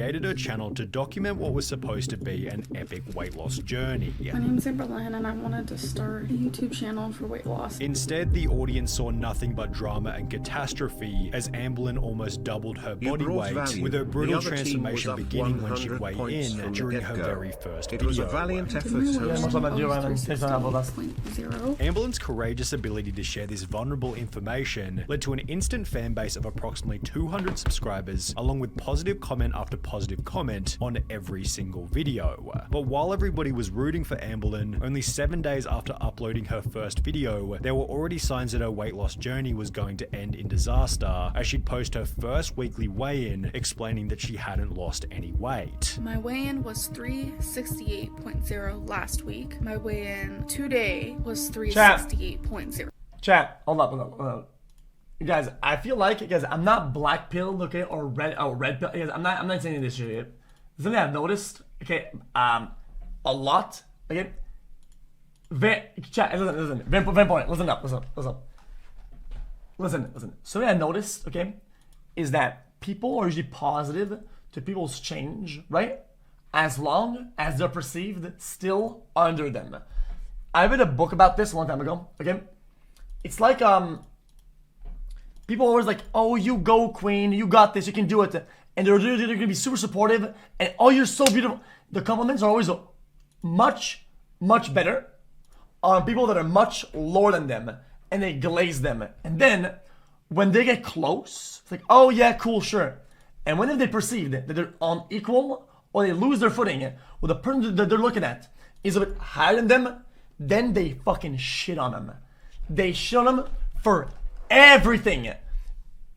created her channel to document what was supposed to be an epic weight loss journey. My name's Amberlynn and I wanted to start a YouTube channel for weight loss. Instead, the audience saw nothing but drama and catastrophe as Amberlynn almost doubled her body weight, with her brutal transformation beginning when she'd weigh in during her very first video. It was a valiant effort. Amberlynn's courageous ability to share this vulnerable information led to an instant fan base of approximately 200 subscribers, along with positive comment after positive comment on every single video. But while everybody was rooting for Amberlynn, only 7 days after uploading her first video, there were already signs that her weight loss journey was going to end in disaster, as she'd post her first weekly weigh-in explaining that she hadn't lost any weight. My weigh-in was 368.0 last week. My weigh-in today was 368.0. Chat, hold up. You guys, I feel like, guys, I'm not black pilled, okay, or red pill. Guys, I'm not saying this shit. Something I've noticed, okay, a lot, okay. Chat, listen, very important. Listen up. Listen. Something I noticed, okay, is that people are usually positive to people's change, right? As long as they're perceived still under them. I read a book about this a long time ago, okay? It's like, people are always like, oh, you go, queen, you got this, you can do it. And they're gonna be super supportive, and oh, you're so beautiful. The compliments are always much, much better on people that are much lower than them, and they glaze them. And then, when they get close, it's like, oh yeah, cool, sure. And whenever they perceive that they're unequal, or they lose their footing, or the person that they're looking at is a bit higher than them, then they fucking shit on them. They shit on them for everything.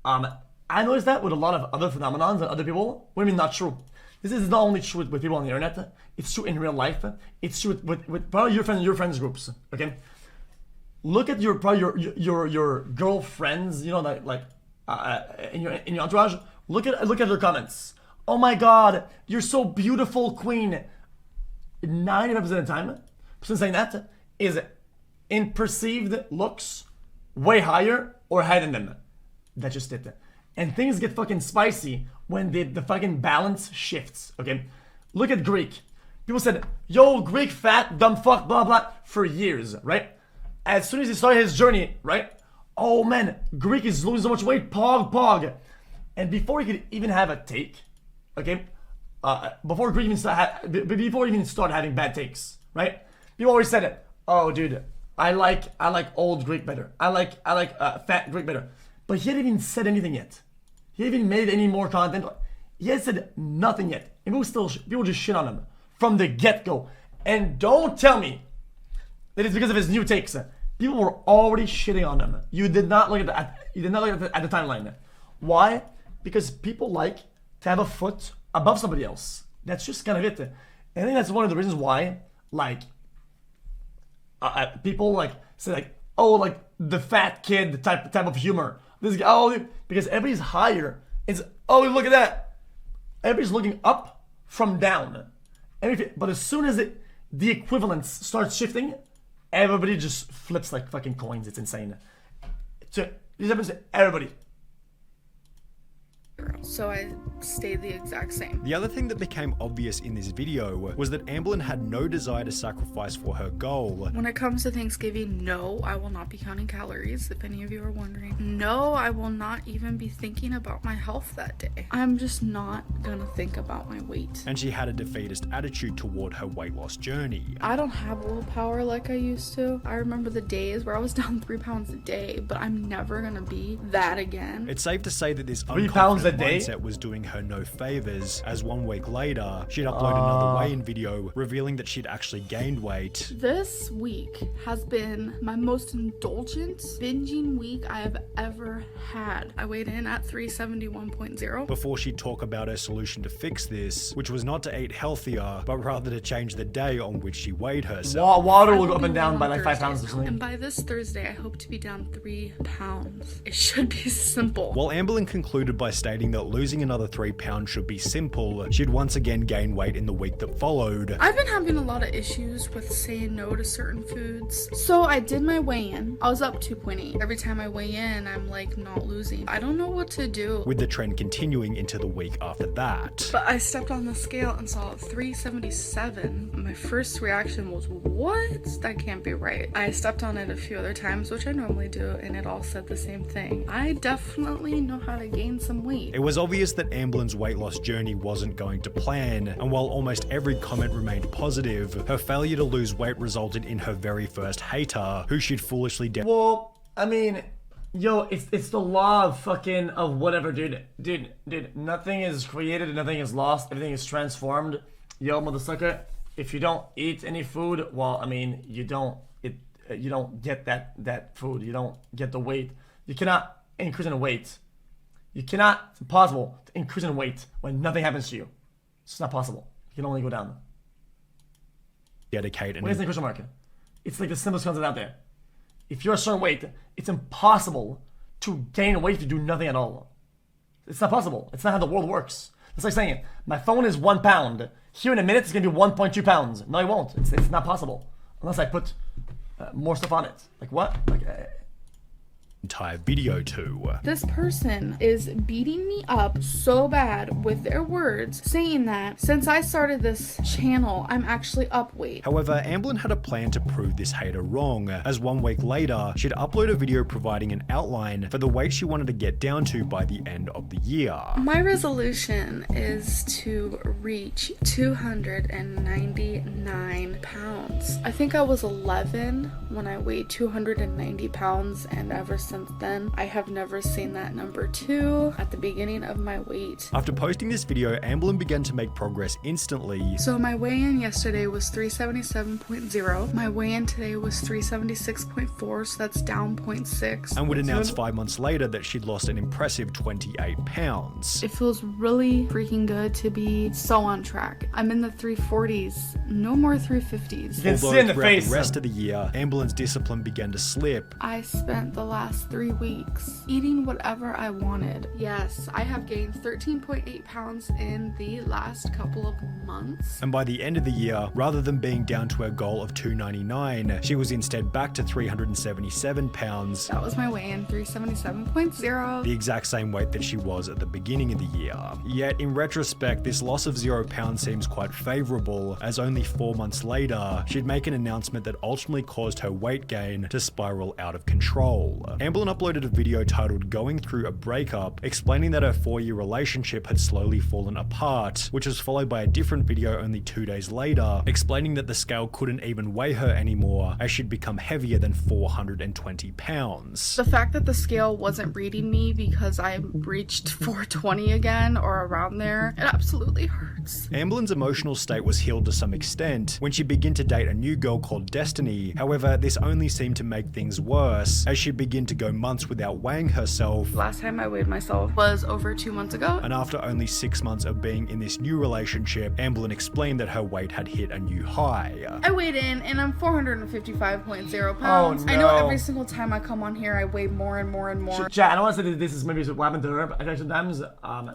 I noticed that with a lot of other phenomenons and other people. What do you mean not true? This is not only true with people on the internet. It's true in real life. It's true with probably your friends groups. Okay, look at your girlfriends. You know that like in your entourage. Look at their comments. Oh my God, you're so beautiful, queen. 90% of the time, person saying that is in perceived looks way higher or higher than them. That's just it. And things get fucking spicy when the fucking balance shifts, okay? Look at Greek. People said, yo, Greek fat, dumb fuck, blah, blah, for years, right? As soon as he started his journey, right? Oh man, Greek is losing so much weight, pog. And before he could even have a take, okay? Before Greek even started having bad takes, right? People always said it. Oh, dude, I like old Greek better. I like fat Greek better. But he hadn't even said anything yet. He hadn't even made any more content. He had said nothing yet. And people just shit on him from the get-go. And don't tell me that it's because of his new takes. People were already shitting on him. You did not look at the timeline. Why? Because people like to have a foot above somebody else. That's just kind of it. And I think that's one of the reasons why, like, people like say like, oh, like the fat kid type of humor. This guy, oh, because everybody's higher. It's, oh, look at that. Everybody's looking up from down. But as soon as the equivalence starts shifting, everybody just flips like fucking coins. It's insane. So this happens to everybody. So I stayed the exact same. The other thing that became obvious in this video was that Amberlynn had no desire to sacrifice for her goal. When it comes to Thanksgiving, no, I will not be counting calories, if any of you are wondering. No, I will not even be thinking about my health that day. I'm just not gonna think about my weight. And she had a defeatist attitude toward her weight loss journey. I don't have willpower like I used to. I remember the days where I was down 3 pounds a day, but I'm never gonna be that again. It's safe to say that this 3 pounds a day mindset was doing her no favors, as 1 week later, she'd upload another weigh-in video revealing that she'd actually gained weight. This week has been my most indulgent binging week I have ever had. I weighed in at 371.0. Before she'd talk about her solution to fix this, which was not to eat healthier, but rather to change the day on which she weighed herself. Water will go up and down by like 5 pounds this week. And by this Thursday, I hope to be down 3 pounds. It should be simple. While Amberlynn concluded by stating that losing another 3 pounds should be simple, she'd once again gain weight in the week that followed. I've been having a lot of issues with saying no to certain foods. So I did my weigh-in. I was up 2.8. Every time I weigh in, I'm like not losing. I don't know what to do. With the trend continuing into the week after that. that. But I stepped on the scale and saw 377. My first reaction was, what? That can't be right. I stepped on it a few other times, which I normally do, and it all said the same thing. I definitely know how to gain some weight. It was obvious that Amblin's weight loss journey wasn't going to plan, and while almost every comment remained positive, her failure to lose weight resulted in her very first hater, who she'd foolishly Well, I mean, yo, it's the law of whatever, dude. Dude, nothing is created and nothing is lost. Everything is transformed. Yo, motherfucker, if you don't eat any food, well, I mean, you don't get that food. You don't get the weight. You cannot increase in weight. You cannot. It's impossible to increase in weight when nothing happens to you. It's not possible. You can only go down. dedicate and What is the question mark? It's like the simplest concept out there. If you're a certain weight, it's impossible to gain weight if you do nothing at all. It's not possible. It's not how the world works. It's like saying, my phone is 1 pound. Here in a minute, it's going to be 1.2 pounds. No, it won't. It's not possible. Unless I put more stuff on it. Like what? Like, entire video to. This person is beating me up so bad with their words, saying that since I started this channel, I'm actually up weight. However, Amblin had a plan to prove this hater wrong, as 1 week later, she'd upload a video providing an outline for the weight she wanted to get down to by the end of the year. My resolution is to reach 299 pounds. I think I was 11 when I weighed 290 pounds, and ever since then, I have never seen that number 2 at the beginning of my weight. After posting this video, Amblin began to make progress instantly. So my weigh-in yesterday was 377.0. My weigh-in today was 376.4, so that's down 0.6. And would announce 5 months later that she'd lost an impressive 28 pounds. It feels really freaking good to be so on track. I'm in the 340s, no more 350s. you can see Although in the throughout face. the rest of the year, Amblin's discipline began to slip. I spent the last 3 weeks eating whatever I wanted. Yes, I have gained 13.8 pounds in the last couple of months. And by the end of the year, rather than being down to her goal of 299, she was instead back to 377 pounds. That was my weigh-in, 377.0. The exact same weight that she was at the beginning of the year. Yet, in retrospect, this loss of 0 pounds seems quite favorable, as only 4 months later, she'd make an announcement that ultimately caused her weight gain to spiral out of control. Amblin uploaded a video titled Going Through a Breakup, explaining that her 4-year relationship had slowly fallen apart, which was followed by a different video only 2 days later, explaining that the scale couldn't even weigh her anymore, as she'd become heavier than 420 pounds. The fact that the scale wasn't reading me because I reached 420 again or around there, it absolutely hurts. Amblin's emotional state was healed to some extent when she began to date a new girl called Destiny. However, this only seemed to make things worse, as she'd begin to go months without weighing herself. Last time I weighed myself was over 2 months ago. And after only 6 months of being in this new relationship, Amblin explained that her weight had hit a new high. I weighed in and I'm 455.0 pounds. Oh, no. I know every single time I come on here I weigh more and more and more. Chat, I don't want to say that this is maybe what happened to her, but I think sometimes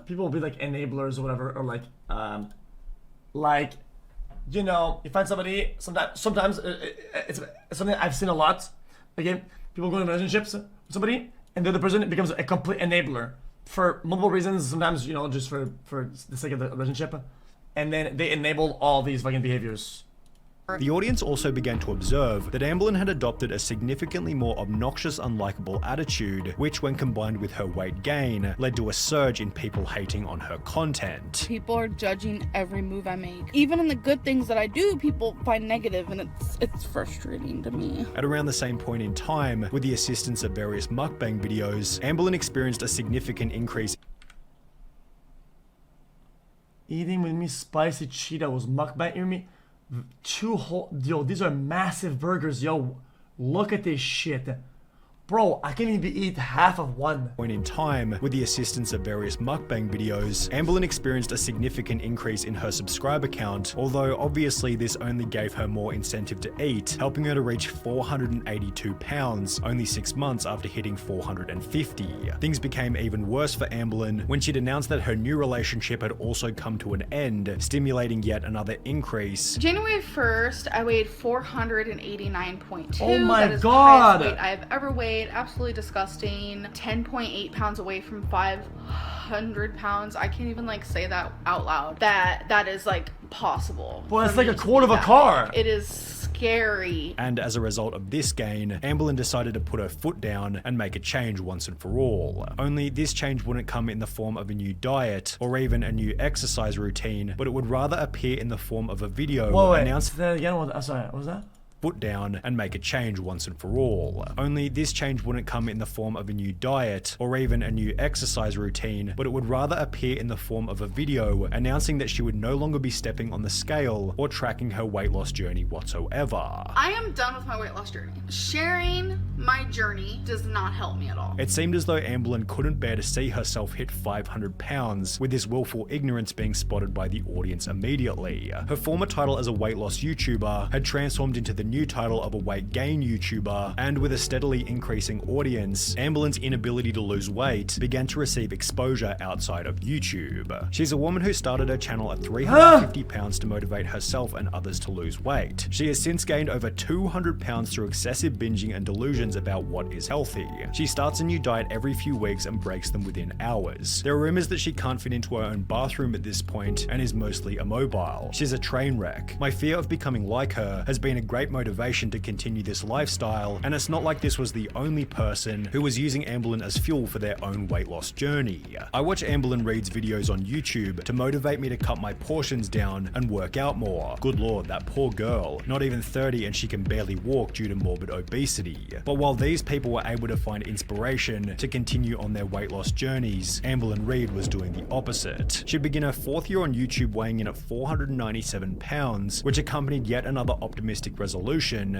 people will be like enablers or whatever, or like, you know, you find somebody, sometimes it's something I've seen a lot. Again, people go in relationships with somebody, and the other person becomes a complete enabler for multiple reasons. Sometimes, you know, just for the sake of the relationship, and then they enable all these fucking behaviors. The audience also began to observe that Amblin had adopted a significantly more obnoxious, unlikable attitude, which, when combined with her weight gain, led to a surge in people hating on her content. People are judging every move I make. Even in the good things that I do, people find negative, and it's frustrating to me. At around the same point in time, with the assistance of various mukbang videos, Amblin experienced a significant increase Eating with me spicy Cheetos, mukbang with me. 2 whole, yo, these are massive burgers, yo. Look at this shit. Bro, I can't even eat half of one. point in time, with the assistance of various mukbang videos, Amblin experienced a significant increase in her subscriber count, although obviously this only gave her more incentive to eat, helping her to reach 482 pounds only 6 months after hitting 450. Things became even worse for Amblin when she'd announced that her new relationship had also come to an end, stimulating yet another increase. January 1st, I weighed 489.2. Oh my That is God. the highest weight I have ever weighed. weight, absolutely disgusting. 10.8 pounds away from 500 pounds. I can't even like say that out loud. That is like possible. Well, it's like a quarter of a car. It is scary. And as a result of this gain, Amberlynn decided to put her foot down and make a change once and for all. Only this change wouldn't come in the form of a new diet or even a new exercise routine, but it would rather appear in the form of a video announcing that again. Sorry, what was that? Foot down and make a change once and for all. Only this change wouldn't come in the form of a new diet or even a new exercise routine, but it would rather appear in the form of a video announcing that she would no longer be stepping on the scale or tracking her weight loss journey whatsoever. I am done with my weight loss journey. Sharing my journey does not help me at all. It seemed as though Amberlynn couldn't bear to see herself hit 500 pounds, with this willful ignorance being spotted by the audience immediately. Her former title as a weight loss YouTuber had transformed into the new title of a weight gain YouTuber, and with a steadily increasing audience, Amberlynn's inability to lose weight began to receive exposure outside of YouTube. She's a woman who started her channel at 350 pounds to motivate herself and others to lose weight. She has since gained over 200 pounds through excessive binging and delusions about what is healthy. She starts a new diet every few weeks and breaks them within hours. There are rumors that she can't fit into her own bathroom at this point and is mostly immobile. She's a train wreck. My fear of becoming like her has been a great motivation to continue this lifestyle, and it's not like this was the only person who was using Amberlynn as fuel for their own weight loss journey. I watch Amberlynn Reid's videos on YouTube to motivate me to cut my portions down and work out more. Good lord, that poor girl. Not even 30 and she can barely walk due to morbid obesity. But while these people were able to find inspiration to continue on their weight loss journeys, Amberlynn Reid was doing the opposite. She'd begin her 4th year on YouTube weighing in at 497 pounds, which accompanied yet another optimistic resolution.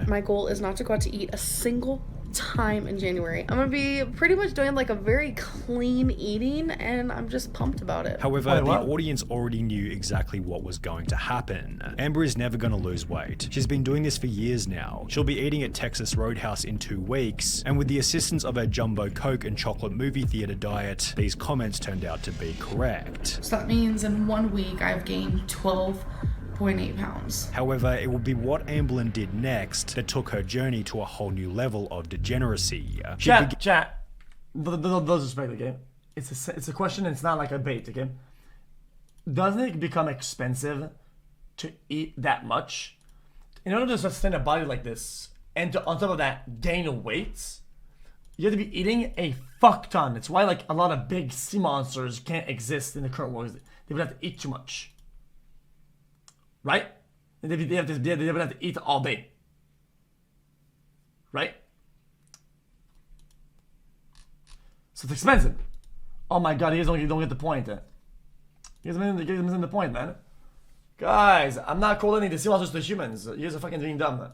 My goal is not to go out to eat a single time in January. I'm gonna be pretty much doing like a very clean eating, and I'm just pumped about it. However, the audience already knew exactly what was going to happen. Amber is never gonna lose weight. She's been doing this for years now. She'll be eating at Texas Roadhouse in 2 weeks, and with the assistance of her jumbo Coke and chocolate movie theater diet, these comments turned out to be correct. So that means in 1 week I've gained 12.8 pounds. However, it will be what Amberlynn did next that took her journey to a whole new level of degeneracy. Chat. Those respect, okay? It's a question, and it's not like a bait, okay? Doesn't it become expensive to eat that much? In order to sustain a body like this, and to, on top of that, gain weight, you have to be eating a fuck ton. It's why like a lot of big sea monsters can't exist in the current world. They would have to eat too much. Right? They would have to eat all day. Right? So it's expensive. Oh my god, you guys don't get the point. You guys are missing the point, man. Guys, I'm not calling the sea monsters to humans. You guys are fucking being dumb.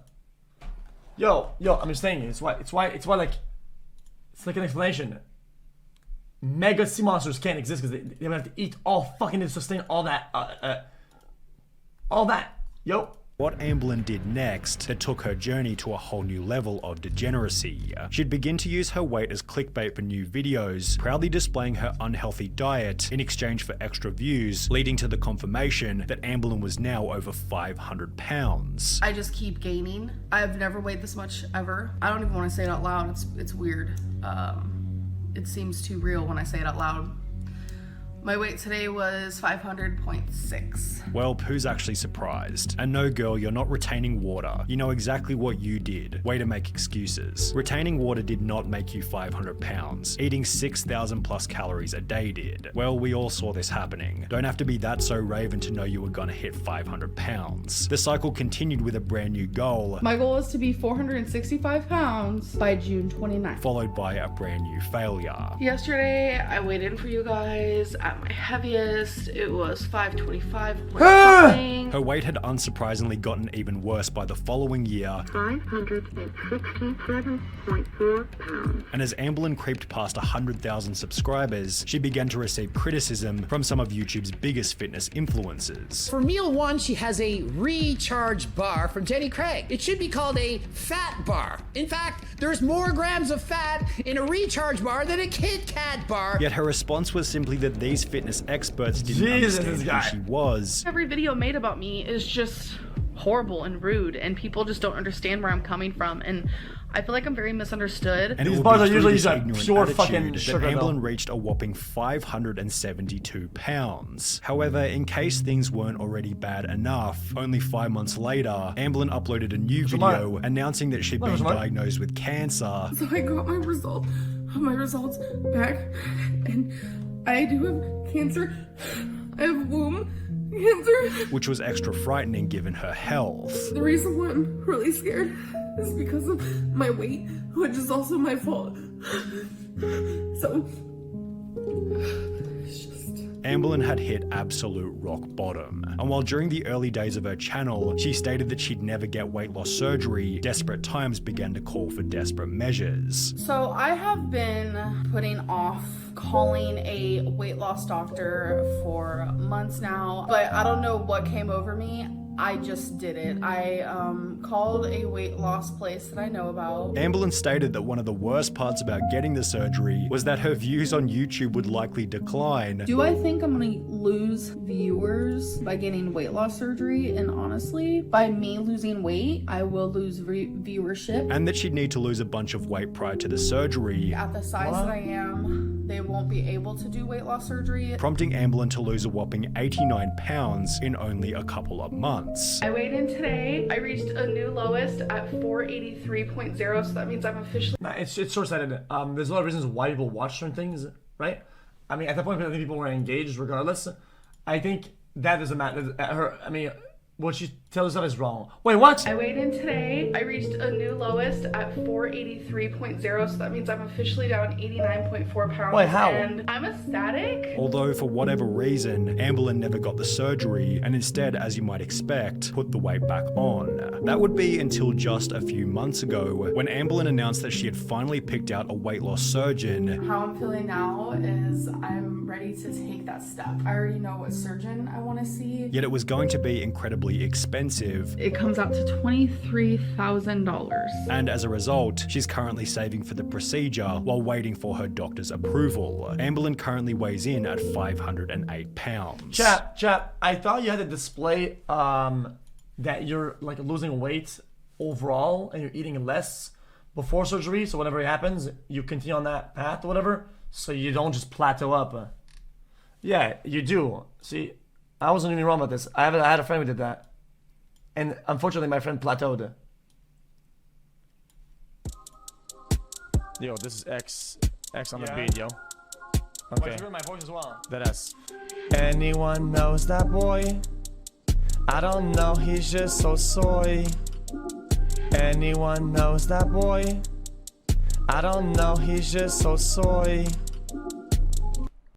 Yo, I'm just saying it's why like it's like an explanation. Mega sea monsters can't exist because they would have to eat all fucking to sustain all that Yo. What Amberlynn did next that took her journey to a whole new level of degeneracy. She'd begin to use her weight as clickbait for new videos, proudly displaying her unhealthy diet in exchange for extra views, leading to the confirmation that Amberlynn was now over 500 pounds. I just keep gaining. I've never weighed this much ever. I don't even want to say it out loud. It's weird. It seems too real when I say it out loud. My weight today was 500.6. Well, who's actually surprised? And no girl, you're not retaining water. You know exactly what you did. Way to make excuses. Retaining water did not make you 500 pounds. Eating 6,000 plus calories a day did. Well, we all saw this happening. Don't have to be that so raven to know you were gonna hit 500 pounds. The cycle continued with a brand new goal. My goal is to be 465 pounds by June 29th. Followed by a brand new failure. Yesterday, I weighed in for you guys. At my heaviest, it was 525 point something. Her weight had unsurprisingly gotten even worse by the following year. 567.4 pounds. And as Amberlynn creeped past 100,000 subscribers, she began to receive criticism from some of YouTube's biggest fitness influencers. For meal 1, she has a recharge bar from Jenny Craig. It should be called a fat bar. In fact, there's more grams of fat in a recharge bar than a Kit Kat bar. Yet her response was simply that these fitness experts didn't understand who she was. Every video made about me is just horrible and rude, and people just don't understand where I'm coming from, and I feel like I'm very misunderstood. And These it would bars be are through usually this just ignorant pure attitude fucking that sugar, Amblin though. reached a whopping 572 pounds. However, in case things weren't already bad enough, only 5 months later, Amblin uploaded a new video announcing that she'd been diagnosed with cancer. So I got my results back, and I do have cancer. I have womb cancer. Which was extra frightening given her health. The reason why I'm really scared is because of my weight, which is also my fault. So Amblin had hit absolute rock bottom. And while during the early days of her channel, she stated that she'd never get weight loss surgery, desperate times began to call for desperate measures. So I have been putting off calling a weight loss doctor for months now, but I don't know what came over me. I just did it. I called a weight loss place that I know about. Amblin stated that one of the worst parts about getting the surgery was that her views on YouTube would likely decline. Do I think I'm gonna lose viewers by getting weight loss surgery? And honestly, by me losing weight, I will lose viewership. And that she'd need to lose a bunch of weight prior to the surgery, At the size that I am, they won't be able to do weight loss surgery. prompting Amblin to lose a whopping 89 pounds in only a couple of months. I weighed in today. I reached a new lowest at 483.0, so that means I'm officially... Nah, it's short-sighted. There's a lot of reasons why people watch certain things, right? I mean, at that point, I think people were engaged regardless. I think that doesn't matter. What she tells us is wrong. Wait, what? I weighed in today. I reached a new lowest at 483.0, so that means I'm officially down 89.4 pounds. Wait, how? And I'm ecstatic. Although, for whatever reason, Amblin never got the surgery and instead, as you might expect, put the weight back on. That would be until just a few months ago, when Amblin announced that she had finally picked out a weight loss surgeon. How I'm feeling now is I'm ready to take that step. I already know what surgeon I want to see. Yet it was going to be incredibly expensive. It comes out to $23,000. And as a result, she's currently saving for the procedure while waiting for her doctor's approval. Amblin currently weighs in at 508 pounds. Chat, I thought you had to display that you're like losing weight overall and you're eating less before surgery, so whenever it happens, you continue on that path or whatever, so you don't just plateau up. Yeah, you do. See, I wasn't even wrong about this. I had a friend who did that, and unfortunately my friend plateaued. Yo, this is X on the beat, yo. Okay. My voice as well. That ass. Anyone knows that boy? I don't know, he's just so soy. Anyone knows that boy? I don't know, he's just so soy.